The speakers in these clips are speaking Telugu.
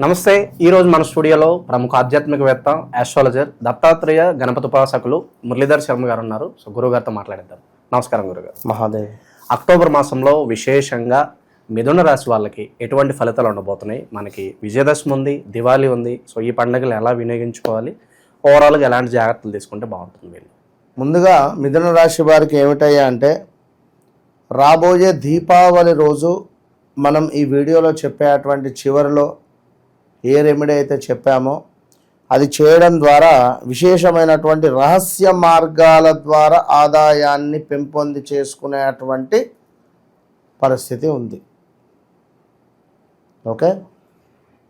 నమస్తే. ఈరోజు మన స్టూడియోలో ప్రముఖ ఆధ్యాత్మికవేత్త ఆస్ట్రాలజర్ దత్తాత్రేయ గణపతి ఉపాసకులు మురళీధర్ శర్మ గారు ఉన్నారు. సో గురుగారితో మాట్లాడేద్దాం. నమస్కారం గురుగారు. మహాదేవ్. అక్టోబర్ మాసంలో విశేషంగా మిథున రాశి వాళ్ళకి ఎటువంటి ఫలితాలు ఉండబోతున్నాయి? మనకి విజయదశమి ఉంది, దివాళీ ఉంది. సో ఈ పండుగలు ఎలా వినియోగించుకోవాలి, ఓవరాల్గా ఎలాంటి జాగ్రత్తలు తీసుకుంటే బాగుంటుంది? వీళ్ళు ముందుగా మిథున రాశి వారికి ఏమిటయ్యా అంటే, రాబోయే దీపావళి రోజు మనం ఈ వీడియోలో చెప్పేటువంటి చివరిలో ఏ రెమెడీ అయితే చెప్పామో అది చేయడం ద్వారా విశేషమైనటువంటి రహస్య మార్గాల ద్వారా ఆదాయాన్ని పెంపొంది చేసుకునేటువంటి పరిస్థితి ఉంది. ఓకే,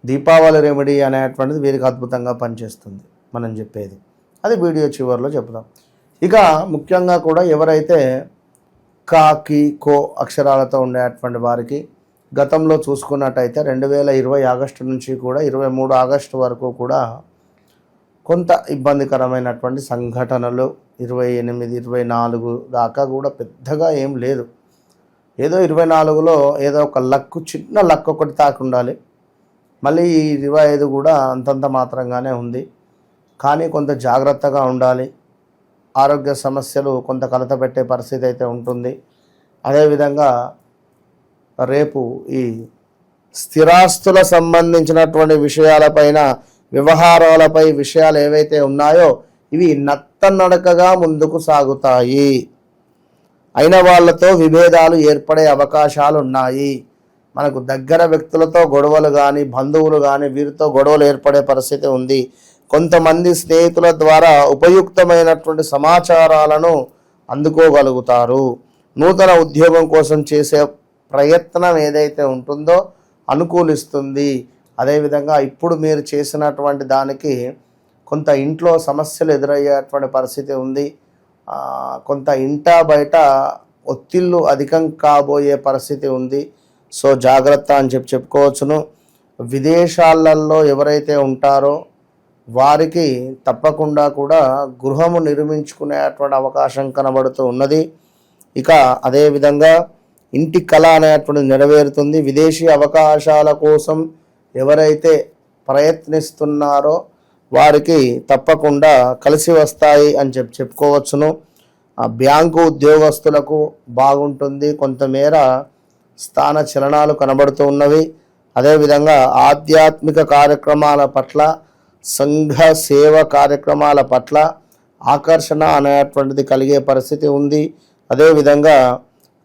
దీపావళి రెమెడీ అనేటువంటిది వీరికి అద్భుతంగా పనిచేస్తుంది మనం చెప్పేది. అది వీడియో చివరిలో చెప్తాం. ఇక ముఖ్యంగా కూడా ఎవరైతే కా, కి, కో అక్షరాలతో ఉండేటువంటి వారికి గతంలో చూసుకున్నట్టయితే 2020 ఆగస్టు నుంచి కూడా 23 ఆగస్టు వరకు కూడా కొంత ఇబ్బందికరమైనటువంటి సంఘటనలు, 28, 24 దాకా కూడా పెద్దగా ఏం లేదు. ఏదో 24లో ఏదో ఒక చిన్న లక్ ఒకటి తాకి ఉండాలి. మళ్ళీ ఈ 25 కూడా అంతంత మాత్రంగానే ఉంది. కానీ కొంత జాగ్రత్తగా ఉండాలి. ఆరోగ్య సమస్యలు కొంత కలత పెట్టే పరిస్థితి అయితే ఉంటుంది. అదేవిధంగా రేపు ఈ స్థిరాస్తుల సంబంధించినటువంటి విషయాలపైన, వ్యవహారాలపై విషయాలు ఏవైతే ఉన్నాయో ఇవి నత్తనడకగా ముందుకు సాగుతాయి. అయిన వాళ్ళతో విభేదాలు ఏర్పడే అవకాశాలు ఉన్నాయి. మనకు దగ్గర వ్యక్తులతో గొడవలు కానీ, బంధువులు కానీ, వీరితో గొడవలు ఏర్పడే పరిస్థితి ఉంది. కొంతమంది స్నేహితుల ద్వారా ఉపయుక్తమైనటువంటి సమాచారాలను అందుకోగలుగుతారు. నూతన ఉద్యోగం కోసం చేసే ప్రయత్నం ఏదైతే ఉంటుందో అనుకూలిస్తుంది. అదేవిధంగా ఇప్పుడు మీరు చేసినటువంటి దానికి కొంత ఇంట్లో సమస్యలు ఎదురయ్యేటువంటి పరిస్థితి ఉంది. కొంత ఇంట బయట ఒత్తిళ్ళు అధికం కాబోయే పరిస్థితి ఉంది. సో జాగ్రత్త అని చెప్పుకోవచ్చును. విదేశాలలో ఎవరైతే ఉంటారో వారికి తప్పకుండా కూడా గృహము నిర్మించుకునేటువంటి అవకాశం కనబడుతూ ఉన్నది. ఇక అదేవిధంగా ఇంటి కళ అనేటువంటిది నెరవేరుతుంది. విదేశీ అవకాశాల కోసం ఎవరైతే ప్రయత్నిస్తున్నారో వారికి తప్పకుండా కలిసి వస్తాయి అని చెప్పుకోవచ్చును. బ్యాంకు ఉద్యోగస్తులకు బాగుంటుంది. కొంతమేర స్థాన చలనాలు కనబడుతూ ఉన్నవి. అదేవిధంగా ఆధ్యాత్మిక కార్యక్రమాల పట్ల, సంఘ సేవ కార్యక్రమాల పట్ల ఆకర్షణ అనేటువంటిది కలిగే పరిస్థితి ఉంది. అదేవిధంగా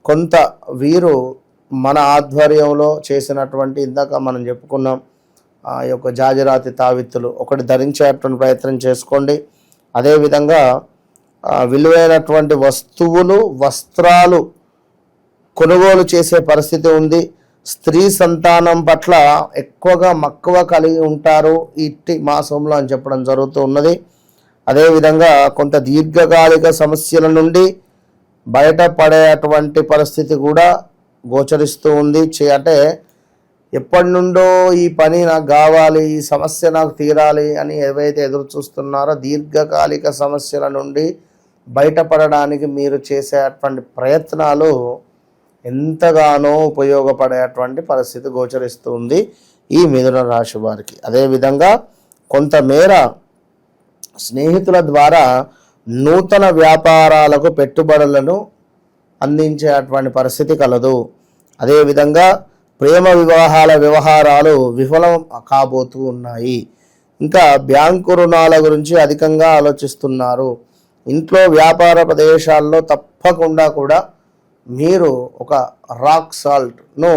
కొంత వీరు మన ఆధ్వర్యంలో చేసినటువంటి, ఇందాక మనం చెప్పుకున్నాం, ఈ యొక్క జాజిరాతి తావిత్తులు ఒకటి ధరించేటువంటి ప్రయత్నం చేసుకోండి. అదేవిధంగా విలువైనటువంటి వస్తువులు, వస్త్రాలు కొనుగోలు చేసే పరిస్థితి ఉంది. స్త్రీ సంతానం పట్ల ఎక్కువగా మక్కువ కలిగి ఉంటారు ఇట్టి మాసంలో అని చెప్పడం జరుగుతూ ఉన్నది. అదేవిధంగా కొంత దీర్ఘకాలిక సమస్యల నుండి బయటపడేటువంటి పరిస్థితి కూడా గోచరిస్తూ ఉంది. అంటే ఎప్పటి నుండో ఈ పని నాకు కావాలి, ఈ సమస్య నాకు తీరాలి అని ఏవైతే ఎదురు చూస్తున్నారో దీర్ఘకాలిక సమస్యల నుండి బయటపడడానికి మీరు చేసేటువంటి ప్రయత్నాలు ఎంతగానో ఉపయోగపడేటువంటి పరిస్థితి గోచరిస్తూ ఉంది ఈ మిథున రాశి వారికి. అదేవిధంగా కొంతమేర స్నేహితుల ద్వారా నూతన వ్యాపారాలకు పెట్టుబడులను అందించేటువంటి పరిస్థితి కలదు. అదేవిధంగా ప్రేమ వ్యవహారాలు విఫలం కాబోతూ ఉన్నాయి. ఇంకా బ్యాంకు రుణాల గురించి అధికంగా ఆలోచిస్తున్నారు. ఇంట్లో వ్యాపార ప్రదేశాల్లో తప్పకుండా కూడా మీరు ఒక రాక్ సాల్ట్ను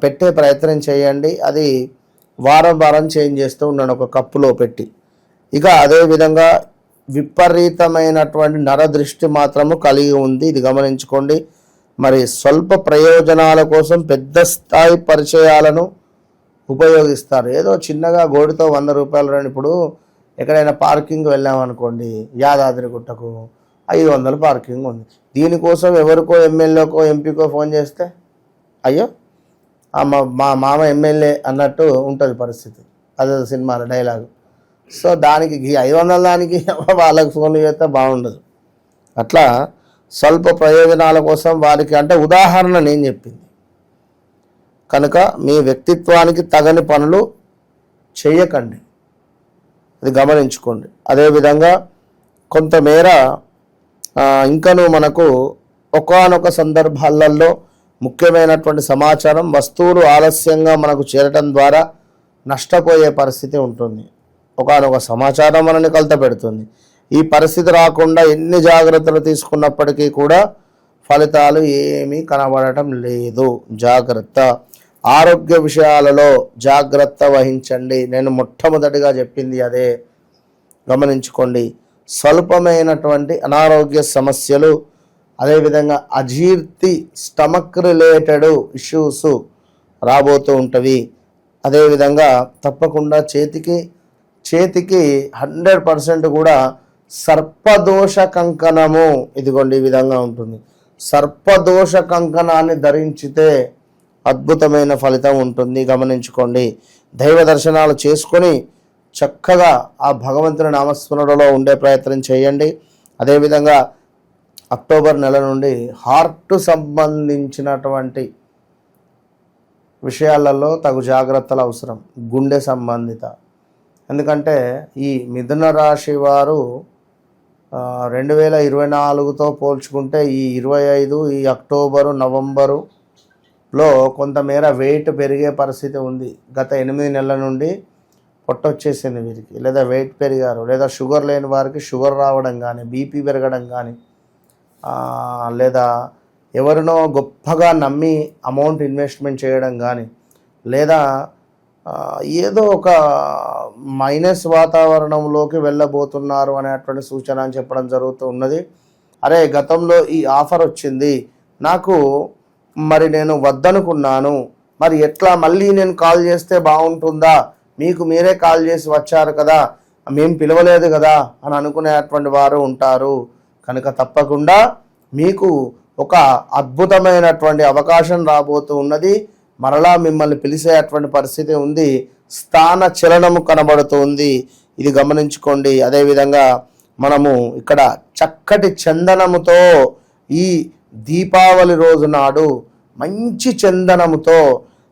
పెట్టే ప్రయత్నం చేయండి. అది వారం చేంజ్ చేస్తూ ఉండండి ఒక కప్పులో పెట్టి. ఇక అదేవిధంగా విపరీతమైనటువంటి నరదృష్టి మాత్రము కలిగి ఉంది, ఇది గమనించుకోండి. మరి స్వల్ప ప్రయోజనాల కోసం పెద్ద స్థాయి పరిచయాలను ఉపయోగిస్తారు. ఏదో చిన్నగా గోడితో 100 రూపాయలు రండి. ఇప్పుడు ఎక్కడైనా పార్కింగ్ వెళ్ళామనుకోండి, యాదాద్రి గుట్టకు 500 పార్కింగ్ ఉంది. దీనికోసం ఎవరికో ఎమ్మెల్యేకో ఎంపీకో ఫోన్ చేస్తే అయ్యో మా మామ ఎమ్మెల్యే అన్నట్టు ఉంటుంది పరిస్థితి. అదే సినిమాల డైలాగు. సో దానికి 500 దానికి వాళ్ళకి ఫోన్ చేస్తే బాగుండదు. అట్లా స్వల్ప ప్రయోజనాల కోసం వారికి, అంటే ఉదాహరణ నేను చెప్పింది. కనుక మీ వ్యక్తిత్వానికి తగని పనులు చేయకండి, అది గమనించుకోండి. అదేవిధంగా కొంతమేర ఇంకనూ మనకు ఒకానొక సందర్భాలలో ముఖ్యమైనటువంటి సమాచారం వస్తువులు ఆలస్యంగా మనకు చేరటం ద్వారా నష్టపోయే పరిస్థితి ఉంటుంది. ఒకానొక సమాచారం మనల్ని కలత పెడుతుంది. ఈ పరిస్థితి రాకుండా ఎన్ని జాగ్రత్తలు తీసుకున్నప్పటికీ కూడా ఫలితాలు ఏమీ కనబడటం లేదు. జాగ్రత్త. ఆరోగ్య విషయాలలో జాగ్రత్త వహించండి. నేను మొట్టమొదటిగా చెప్పింది అదే, గమనించుకోండి. స్వల్పమైనటువంటి అనారోగ్య సమస్యలు, అదేవిధంగా అజీర్తి, స్టమక్ రిలేటెడ్ ఇష్యూస్ రాబోతూ ఉంటవి. అదేవిధంగా తప్పకుండా చేతికి 100% కూడా సర్పదోష కంకణము, ఇదిగోండి ఈ విధంగా ఉంటుంది. సర్పదోష కంకణాన్ని ధరించితే అద్భుతమైన ఫలితం ఉంటుంది. గమనించుకోండి. దైవ దర్శనాలు చేసుకొని చక్కగా ఆ భగవంతుని నామస్మరణలో ఉండే ప్రయత్నం చేయండి. అదేవిధంగా అక్టోబర్ నెల నుండి హార్ట్ సంబంధించినటువంటి విషయాలలో తగు జాగ్రత్తలు అవసరం, గుండె సంబంధిత. ఎందుకంటే ఈ మిథున రాశి వారు 2024తో పోల్చుకుంటే ఈ 25, ఈ అక్టోబరు, నవంబరులో కొంతమేర వెయిట్ పెరిగే పరిస్థితి ఉంది. గత 8 నెలల నుండి పొట్ట వచ్చేసింది వీరికి, లేదా వెయిట్ పెరిగారు, లేదా షుగర్ లేని వారికి షుగర్ రావడం కానీ, బీపీ పెరగడం కానీ, లేదా ఎవరినో గొప్పగా నమ్మి అమౌంట్ ఇన్వెస్ట్మెంట్ చేయడం కానీ, లేదా ఏదో ఒక మైనస్ వాతావరణంలోకి వెళ్ళబోతున్నారు అనేటువంటి సూచన అని చెప్పడం జరుగుతూ ఉన్నది. అరే గతంలో ఈ ఆఫర్ వచ్చింది నాకు, మరి నేను వద్దనుకున్నాను, మరి ఎట్లా మళ్ళీ నేను కాల్ చేస్తే బాగుంటుందా, మీకు మీరే కాల్ చేసి వచ్చారు కదా, మేము పిలవలేదు కదా అని అనుకునేటువంటి వారు ఉంటారు. కనుక తప్పకుండా మీకు ఒక అద్భుతమైనటువంటి అవకాశం రాబోతూ ఉన్నది. మరలా మిమ్మల్ని పిలిచేటువంటి పరిస్థితి ఉంది. స్థాన చలనము కనబడుతుంది, ఇది గమనించుకోండి. అదేవిధంగా మనము ఇక్కడ చక్కటి చందనముతో ఈ దీపావళి రోజు నాడు మంచి చందనముతో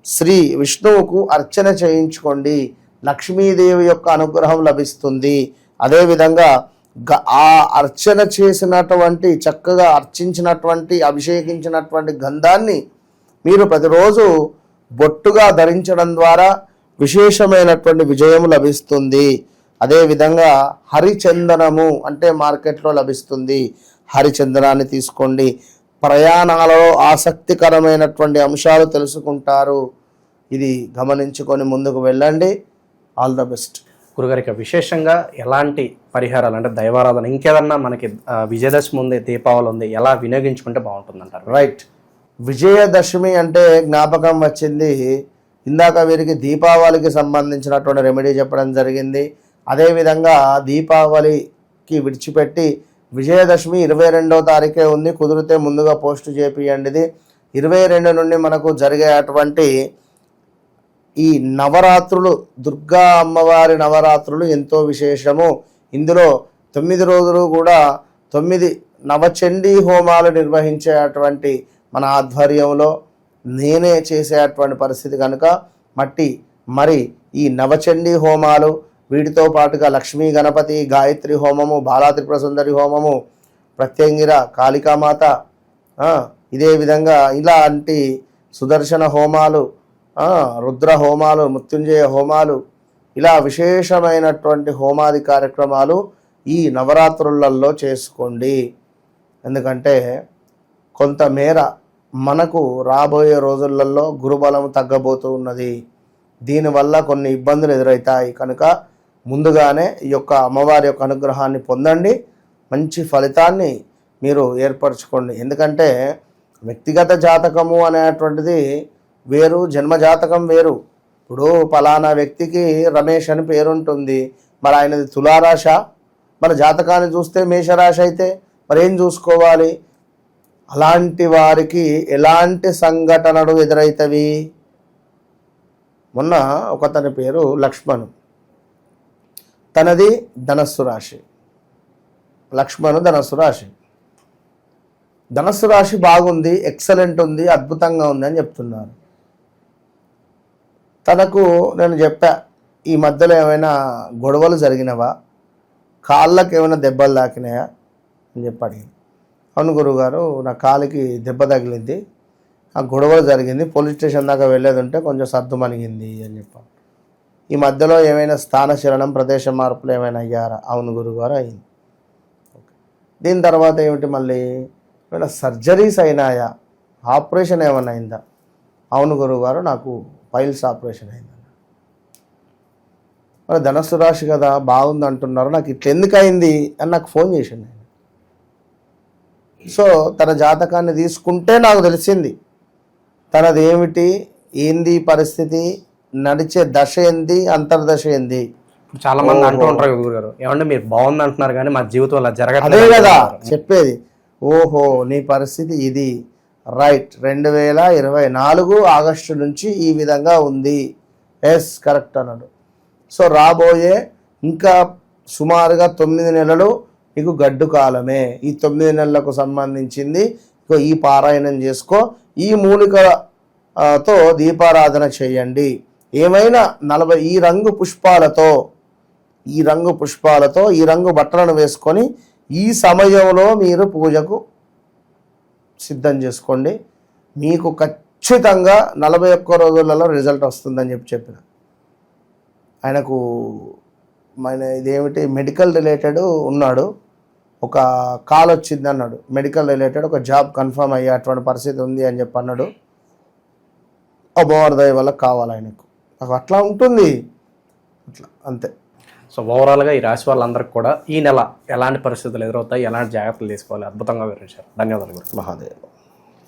శ్రీ విష్ణువుకు అర్చన చేయించుకోండి. లక్ష్మీదేవి యొక్క అనుగ్రహం లభిస్తుంది. అదేవిధంగా ఆ అర్చన చేసినటువంటి, చక్కగా అర్చించినటువంటి, అభిషేకించినటువంటి గంధాన్ని మీరు ప్రతిరోజు బొట్టుగా ధరించడం ద్వారా విశేషమైనటువంటి విజయం లభిస్తుంది. అదేవిధంగా హరిచందనము అంటే మార్కెట్లో లభిస్తుంది. హరిచందనాన్ని తీసుకోండి. ప్రయాణాలలో ఆసక్తికరమైనటువంటి అంశాలు తెలుసుకుంటారు. ఇది గమనించుకొని ముందుకు వెళ్ళండి. All the best. గురుగారికి విశేషంగా ఎలాంటి పరిహారాలు అంటే దైవారాధన, ఇంకేదన్నా మనకి విజయదశమి ఉంది, దీపావళి ఉంది, ఎలా వినియోగించుకుంటే బాగుంటుందంటారు? రైట్. విజయదశమి అంటే జ్ఞాపకం వచ్చింది. ఇందాక వీరికి దీపావళికి సంబంధించినటువంటి రెమెడీ చెప్పడం జరిగింది. అదేవిధంగా దీపావళికి విడిచిపెట్టి విజయదశమి 22వ తారీఖే ఉంది. కుదిరితే ముందుగా పోస్ట్ చేపియండి. ఇది 22 నుండి మనకు జరిగేటువంటి ఈ నవరాత్రులు, దుర్గా అమ్మవారి నవరాత్రులు ఎంతో విశేషము. ఇందులో 9 రోజులు కూడా 9 నవచండీ హోమాలు నిర్వహించేటువంటి మన ఆధ్వర్యంలో నేనే చేసేటువంటి పరిస్థితి కనుక మరి ఈ నవచండీ హోమాలు, వీటితో పాటుగా లక్ష్మీ గణపతి, గాయత్రి హోమము, బాలా త్రిపుర సుందరి హోమము, ప్రత్యంగిర కాళికామాత, ఇదే విధంగా ఇలాంటి సుదర్శన హోమాలు, రుద్ర హోమాలు, మృత్యుంజయ హోమాలు, ఇలా విశేషమైనటువంటి హోమాది కార్యక్రమాలు ఈ నవరాత్రులలో చేసుకోండి. ఎందుకంటే కొంతమేర మనకు రాబోయే రోజులలో గురుబలం తగ్గబోతూ ఉన్నది. దీనివల్ల కొన్ని ఇబ్బందులు ఎదురవుతాయి. కనుక ముందుగానే ఈ యొక్క అమ్మవారి యొక్క అనుగ్రహాన్ని పొందండి. మంచి ఫలితాన్ని మీరు ఏర్పరచుకోండి. ఎందుకంటే వ్యక్తిగత జాతకము అనేటువంటిది వేరు, జన్మజాతకం వేరు. ఇప్పుడు ఫలానా వ్యక్తికి రమేష్ అని పేరుంటుంది, మరి ఆయనది తులారాశ, మన జాతకాన్ని చూస్తే మేషరాశి అయితే మరి ఏం చూసుకోవాలి? అలాంటి వారికి ఎలాంటి సంఘటనలు ఎదురవుతాయి? మొన్న ఒకతని పేరు లక్ష్మణు, తనది ధనస్సు రాశి. లక్ష్మణు ధనస్సు రాశి. ధనస్సు రాశి బాగుంది, ఎక్సలెంట్ ఉంది, అద్భుతంగా ఉంది అని చెప్తున్నారు. తనకు నేను చెప్పా, ఈ మధ్యలో ఏమైనా గొడవలు జరిగినవా, కాళ్ళకి ఏమైనా దెబ్బలు తాకినాయా అని చెప్పి అడిగింది. అవును గురువుగారు, నా కాలికి దెబ్బ తగిలింది, ఆ గొడవలు జరిగింది, పోలీస్ స్టేషన్ దాకా వెళ్ళేది ఉంటే కొంచెం సర్దు మనిగింది అని చెప్పాను. ఈ మధ్యలో ఏమైనా స్థానశరణం, ప్రదేశ మార్పులు ఏమైనా అయ్యారా? అవును గురువుగారు అయింది. దీని తర్వాత ఏమిటి, మళ్ళీ ఏమైనా సర్జరీస్ అయినాయా, ఆపరేషన్ ఏమైనా అయిందా? అవును గురువుగారు, నాకు పైల్స్ ఆపరేషన్ అయింది. మరి ధనస్సు రాశి కదా, బాగుంది అంటున్నారు, నాకు ఇట్లా ఎందుకు అయింది అని నాకు ఫోన్ చేసిండు ఆయన. సో తన జాతకాన్ని తీసుకుంటే నాకు తెలిసింది తనది ఏమిటి, ఏంది పరిస్థితి, నడిచే దశ ఏంది, అంతర్దశ ఏంది. చాలా మంది అంటూ ఉంటారు గురుగారు, ఏమంటే మీరు బాగుంది అంటున్నారు కానీ మా జీవితం అలా జరగట్లేదు. అదే కదా చెప్పేది. ఓహో నీ పరిస్థితి ఇది, రైట్, 2024 ఆగస్టు నుంచి ఈ విధంగా ఉంది, ఎస్ కరెక్ట్ అన్నాడు. సో రాబోయే ఇంకా సుమారుగా 9 నెలలు నీకు గడ్డు కాలమే. ఈ 9 నెలలకు సంబంధించింది ఈ పారాయణం చేసుకో, ఈ మూలికతో దీపారాధన చేయండి. ఏమైనా 40 ఈ రంగు పుష్పాలతో ఈ రంగు బట్టలను వేసుకొని ఈ సమయంలో మీరు పూజకు సిద్ధం చేసుకోండి. మీకు ఖచ్చితంగా 41 రోజులలో రిజల్ట్ వస్తుందని చెప్పిన ఆయనకు. ఇదేమిటి, మెడికల్ రిలేటెడ్ ఉన్నాడు, ఒక కాల్ వచ్చింది అన్నాడు, మెడికల్ రిలేటెడ్ ఒక జాబ్ కన్ఫర్మ్ అయ్యే అటువంటి పరిస్థితి ఉంది అని చెప్పి అన్నాడు. అమ్మవారి వల్ల కావాలి ఆయనకు, నాకు అట్లా ఉంటుంది, అట్లా అంతే. సో ఓవరాల్గా ఈ రాశి వాళ్ళందరికీ కూడా ఈ నెల ఎలాంటి పరిస్థితులు ఎదురవుతాయి, ఎలాంటి జాగ్రత్తలు తీసుకోవాలి, అద్భుతంగా వివరించారు. ధన్యవాదాలు గురు. మహాదేవ్.